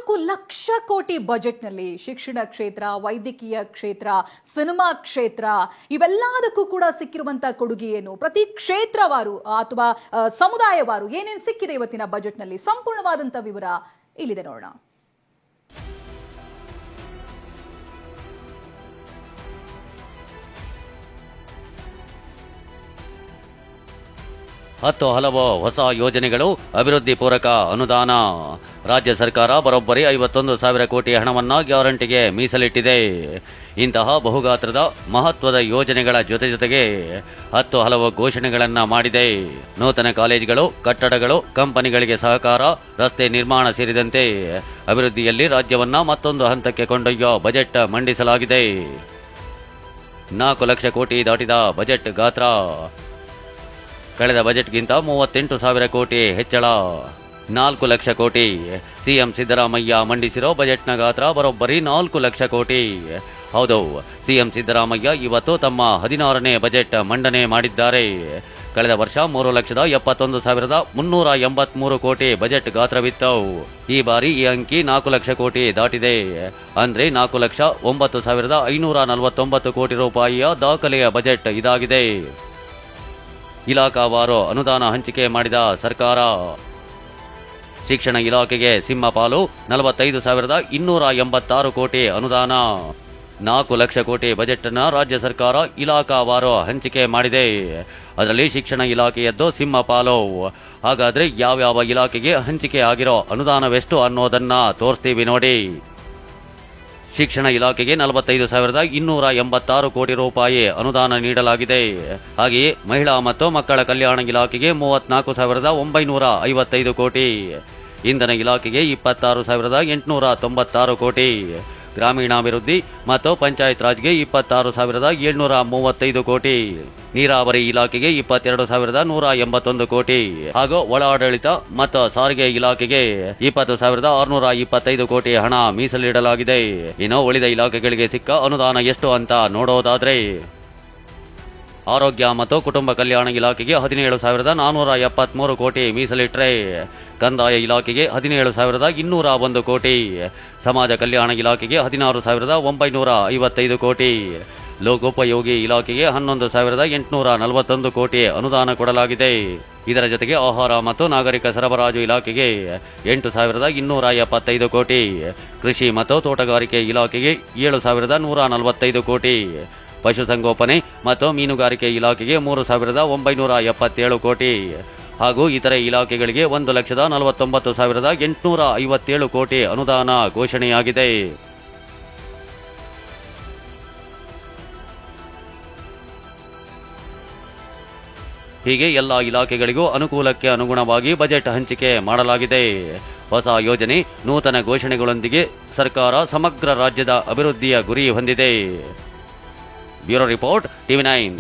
4 ಲಕ್ಷ ಕೋಟಿ ಬಜೆಟ್ನಲ್ಲಿ ಶಿಕ್ಷಣ ಕ್ಷೇತ್ರ, ವೈದ್ಯಕೀಯ ಕ್ಷೇತ್ರ, ಸಿನಿಮಾ ಕ್ಷೇತ್ರ ಇವೆಲ್ಲದಕ್ಕೂ ಕೂಡ ಸಿಕ್ಕಿರುವಂತಹ ಕೊಡುಗೆ ಏನು, ಪ್ರತಿ ಕ್ಷೇತ್ರವಾರು ಅಥವಾ ಸಮುದಾಯವಾರು ಏನೇನು ಸಿಕ್ಕಿದೆ ಇವತ್ತಿನ ಬಜೆಟ್ನಲ್ಲಿ ಸಂಪೂರ್ಣವಾದಂತ ವಿವರ ಇಲ್ಲಿದೆ ನೋಡೋಣ. ಹಲವು ಹೊಸ ಯೋಜನೆಗಳು, ಅಭಿವೃದ್ಧಿ ಪೂರಕ ಅನುದಾನ. ರಾಜ್ಯ ಸರ್ಕಾರ ಬರೋಬ್ಬರಿ 51,000 ಕೋಟಿ ಹಣವನ್ನ ಗ್ಯಾರಂಟಿಗೆ ಮೀಸಲಿಟ್ಟಿದೆ. ಇಂತಹ ಬಹುಗಾತ್ರದ ಮಹತ್ವದ ಯೋಜನೆಗಳ ಜೊತೆಗೆ ಹಲವು ಘೋಷಣೆಗಳನ್ನ ಮಾಡಿದೆ. ನೂತನ ಕಾಲೇಜುಗಳು, ಕಟ್ಟಡಗಳು, ಕಂಪನಿಗಳಿಗೆ ಸಹಕಾರ, ರಸ್ತೆ ನಿರ್ಮಾಣ ಸೇರಿದಂತೆ ಅಭಿವೃದ್ಧಿಯಲ್ಲಿ ರಾಜ್ಯವನ್ನ ಮತ್ತೊಂದು ಹಂತಕ್ಕೆ ಕೊಂಡೊಯ್ಯೋ ಬಜೆಟ್ ಮಂಡಿಸಲಾಗಿದೆ. 4 ಲಕ್ಷ ಕೋಟಿ ದಾಟಿದ ಬಜೆಟ್ ಗಾತ್ರ. ಕಳೆದ ಬಜೆಟ್ಗಿಂತ 38,000 ಕೋಟಿ ಹೆಚ್ಚಳ. 4 ಲಕ್ಷ ಕೋಟಿ. ಸಿಎಂ ಸಿದ್ದರಾಮಯ್ಯ ಮಂಡಿಸಿರೋ ಬಜೆಟ್ನ ಗಾತ್ರ ಬರೋಬ್ಬರಿ 4 ಲಕ್ಷ ಕೋಟಿ. ಹೌದು, ಸಿಎಂ ಸಿದ್ದರಾಮಯ್ಯ ಇವತ್ತು ತಮ್ಮ 16ನೇ ಬಜೆಟ್ ಮಂಡನೆ ಮಾಡಿದ್ದಾರೆ. ಕಳೆದ ವರ್ಷ 3,71,383 ಕೋಟಿ ಬಜೆಟ್ ಗಾತ್ರವಿತ್ತು. ಈ ಬಾರಿ ಈ ಅಂಕಿ 4 ಲಕ್ಷ ಕೋಟಿ ದಾಟಿದೆ. ಅಂದ್ರೆ 4,09,549 ಕೋಟಿ ರೂಪಾಯಿಯ ದಾಖಲೆಯ ಬಜೆಟ್ ಇದಾಗಿದೆ. ಇಲಾಖಾವಾರು ಅನುದಾನ ಹಂಚಿಕೆ ಮಾಡಿದ ಸರ್ಕಾರ. ಶಿಕ್ಷಣ ಇಲಾಖೆಗೆ ಸಿಂಹಪಾಲು 45,286 ಕೋಟಿ ಅನುದಾನ. 4 ಲಕ್ಷ ಕೋಟಿ ಬಜೆಟ್ ಅನ್ನ ರಾಜ್ಯ ಸರ್ಕಾರ ಇಲಾಖಾವಾರು ಹಂಚಿಕೆ ಮಾಡಿದೆ. ಅದರಲ್ಲಿ ಶಿಕ್ಷಣ ಇಲಾಖೆಯದ್ದು ಸಿಂಹಪಾಲು. ಹಾಗಾದ್ರೆ ಯಾವ್ಯಾವ ಇಲಾಖೆಗೆ ಹಂಚಿಕೆ ಆಗಿರೋ ಅನುದಾನವೆಷ್ಟು ಅನ್ನೋದನ್ನ ತೋರಿಸ್ತೀವಿ ನೋಡಿ. ಶಿಕ್ಷಣ ಇಲಾಖೆಗೆ 45,286 ಕೋಟಿ ರೂಪಾಯಿ ಅನುದಾನ ನೀಡಲಾಗಿದೆ. ಹಾಗೆಯೇ ಮಹಿಳಾ ಮತ್ತು ಮಕ್ಕಳ ಕಲ್ಯಾಣ ಇಲಾಖೆಗೆ 34,955 ಕೋಟಿ. ಇಂಧನ ಇಲಾಖೆಗೆ 26,896 ಕೋಟಿ. ಗ್ರಾಮೀಣಾಭಿವೃದ್ಧಿ ಮತ್ತು ಪಂಚಾಯತ್ ರಾಜ್ಗೆ 26,735 ಕೋಟಿ. ನೀರಾವರಿ ಇಲಾಖೆಗೆ 22,181 ಕೋಟಿ. ಹಾಗೂ ಒಳಾಡಳಿತ ಮತ್ತು ಸಾರಿಗೆ ಇಲಾಖೆಗೆ 20,625 ಕೋಟಿ ಹಣ ಮೀಸಲಿಡಲಾಗಿದೆ. ಇನ್ನು ಉಳಿದ ಇಲಾಖೆಗಳಿಗೆ ಸಿಕ್ಕ ಅನುದಾನ ಎಷ್ಟು ಅಂತ ನೋಡೋದಾದ್ರೆ, ಆರೋಗ್ಯ ಮತ್ತು ಕುಟುಂಬ ಕಲ್ಯಾಣ ಇಲಾಖೆಗೆ 17,473 ಕೋಟಿ ಮೀಸಲಿಟ್ರೆ, ಕಂದಾಯ ಇಲಾಖೆಗೆ 17,201 ಕೋಟಿ, ಸಮಾಜ ಕಲ್ಯಾಣ ಇಲಾಖೆಗೆ 16,955 ಕೋಟಿ, ಲೋಕೋಪಯೋಗಿ ಇಲಾಖೆಗೆ 11,841 ಕೋಟಿ ಅನುದಾನ ಕೊಡಲಾಗಿದೆ. ಇದರ ಜೊತೆಗೆ ಆಹಾರ ಮತ್ತು ನಾಗರಿಕ ಸರಬರಾಜು ಇಲಾಖೆಗೆ 8,275 ಕೋಟಿ, ಕೃಷಿ ಮತ್ತು ತೋಟಗಾರಿಕೆ ಇಲಾಖೆಗೆ 7,145 ಕೋಟಿ, ಪಶುಸಂಗೋಪನೆ ಮತ್ತು ಮೀನುಗಾರಿಕೆ ಇಲಾಖೆಗೆ 3,977 ಕೋಟಿ ಹಾಗೂ ಇತರೆ ಇಲಾಖೆಗಳಿಗೆ 1,49,857 ಕೋಟಿ ಅನುದಾನ ಘೋಷಣೆಯಾಗಿದೆ. ಹೀಗೆ ಎಲ್ಲ ಇಲಾಖೆಗಳಿಗೂ ಅನುಕೂಲಕ್ಕೆ ಅನುಗುಣವಾಗಿ ಬಜೆಟ್ ಹಂಚಿಕೆ ಮಾಡಲಾಗಿದೆ. ಹೊಸ ಯೋಜನೆ, ನೂತನ ಘೋಷಣೆಗಳೊಂದಿಗೆ ಸರ್ಕಾರ ಸಮಗ್ರ ರಾಜ್ಯದ ಅಭಿವೃದ್ಧಿಯ ಗುರಿ ಹೊಂದಿದೆ. Bureau report, TV9.